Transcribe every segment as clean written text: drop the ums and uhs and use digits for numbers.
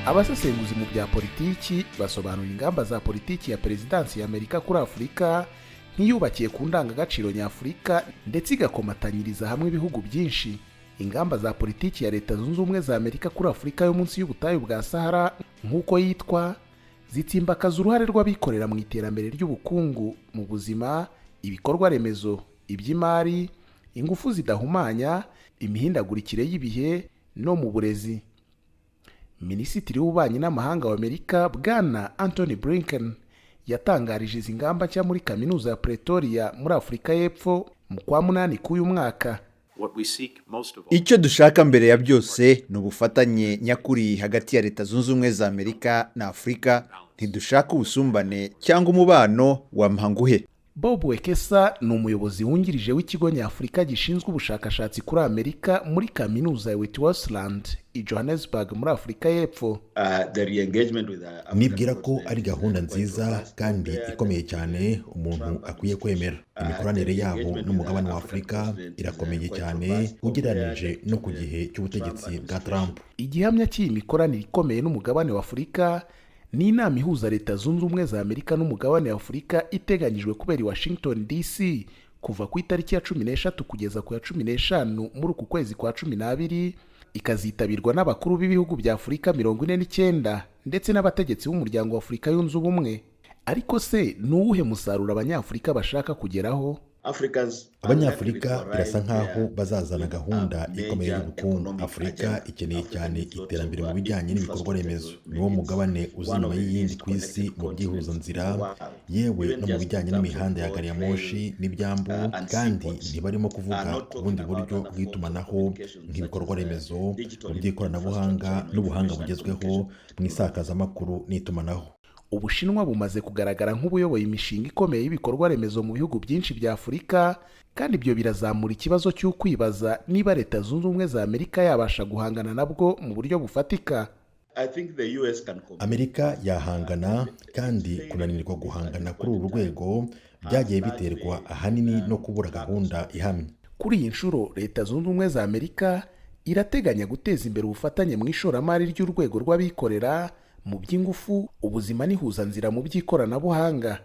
Abasesenguzi mu bya politiki basobanura ingamba za politiki ya perezidansi ya Amerika kuri Afurika nk'iyubakiye ku ndangagaciro nyafurika ndetse igakomatanyiriza hamwe ibihugu byinshi. Ingamba za politiki ya Leta Zunze Ubumwe za Amerika kuri Afurika yo munsi y'ubutayu bwa Sahara nk'uko yitwa, zitsimbakaza uruhare rw'abikorera mu iterambere ry'ubukungu, mu buzima, ibikorwa-remezo, iby'imari, ingufu zidahumanya, imihandagurikire y'ibihe no mu burezi. Minisitiri w'ububanyi n'amahanga wa Amerika Bwana Anthony Blinken yatangarije izi ngamba nshya muri kaminuza ya Pretoria muri Afurika y'Epfo mu kwa munani k'uyu mwaka. Icyo dushaka mbere ya byose ni ubufatanye nyakuri hagati ya Leta Zunze Ubumwe za Amerika na Afurika. Ntidushaka ubusumbane cyangwa umubano wa mpanguhe. Bob Wekesa ni umuyobozi wungirije w'ikigo nyafurika gishinzwe ubushakashatsi kuri Amerika muri kaminuza ya Witwatersrand i Johannesburg muri Afurika y'Epfo. Nibwira ko ari gahunda nziza kandi ikomeye cyane umuntu akwiye kwemera. Imikoranire yabo n'umugabane wa Afurika irakomeye cyane ugereranije no ku gihe cy'ubutegetsi bwa Trump. Igihamya cy'iyi mikoranire ikomeye n'umugabane wa Afurika ni inama ihuza Leta Zunze Ubumwe za Amerika n'umugabane wa Afurika iteganyijwe kubera i Washington DC kuva ku itariki ya 13 kugeza ku ya 15 muri uku kwezi kwa 12, ikazitabirwa n'abakuru b'ibihugu bya Afurika 49 ndetse n'abategetsi b'umuryango wa Afurika yunze ubumwe. Ariko se ni uwuhe musaruro abanyafurika bashaka kugeraho? Abanyafurika birasa nkaho bazazana gahunda ikomeye y'ubukungu. Afurika ikeneye cyane iterambere mu bijyanye n'ibikorwa-remezo. Niwo mugabane uzi inyuma y'iyindi ku isi mu byihuzanzira, yewe no mu bijyanye n'imihanda ya gari ya moshi n'ibyambu, kandi ntibarimo kuvuga ku bundi buryo bw'itumanaho nk'ibikorwa-remezo, mu by'ikoranabuhanga n'ubuhanga bugezweho mu isakazamakuru n'itumanaho. Ubushinwa bumaze kugaragara nk'ubuyoboye imishinga ikomeye y'ibikorwa-remezo mu bihugu byinshi bya Afurika, kandi ibyo birazamura ikibazo cy'ukwibaza niba Leta Zunze Ubumwe za Amerika yabasha guhangana nabwo mu buryo bufatika. Amerika yahangana, kandi kunanirwa guhangana kuri uru rwego byagiye biterwa ahanini no kubura gahunda ihamye. Kuri iyi nshuro Leta Zunze Ubumwe za Amerika irateganya guteza imbere ubufatanye mu ishoramari ry'urwego rw'abikorera mu by'ingufu, ubuzima n'ihuzanzira mu by'ikoranabuhanga.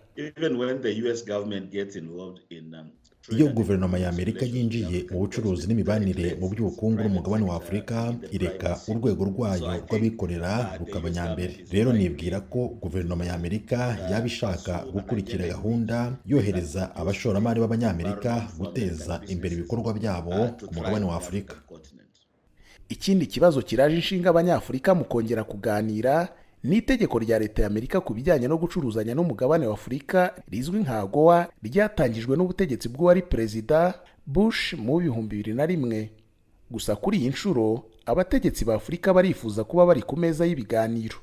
Iyo guverinoma ya Amerika yinjiye mu bucuruzi n'imibanire mu by'ubukungu n'umugabane wa Afurika, ireka urwego rwayo rw'abikorera rukaba nyambere. Rero nibwira ko guverinoma ya Amerika yaba ishaka gukurikira gahunda yohereza abashoramari b'abanyamerika guteza imbere ibikorwa byabo ku mugabane wa Afurika. Ikindi kibazo kiraje inshinga abanyafurika mu kongera kuganira ni itegeko rya Leta ya Amerika ku bijyanye no gucuruzanya n'umugabane wa Afurika rizwi nka AGOA, ryatangijwe n'ubutegetsi bw'uwari Perezida Bush mu 2001. Gusa kuri iyi nshuro abategetsi ba Afurika barifuza kuba bari ku meza y'ibiganiro.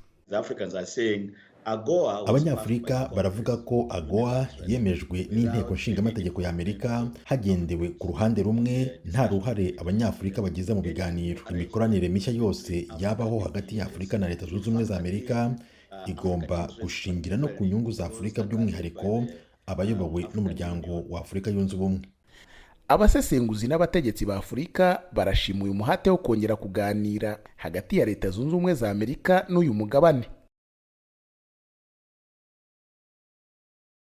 Abanyafurika baravuga ko AGOA yemejwe n'inteko nshingamategeko ya Amerika hagendewe ku ruhande rumwe, nta ruhare abanyafurika bagize mu biganiro. Imikoranire mishya yose yabaho hagati ya Afurika na Leta Zunze Ubumwe za Amerika igomba gushingira no ku nyungu za Afurika, by'umwihariko abayobowe n'umuryango wa Afurika yunze ubumwe. Abasesenguzi n'abategetsi ba Afurika barashimuye umuhate wo kongera kuganira hagati ya Leta Zunze Ubumwe za Amerika n'uyu mugabane.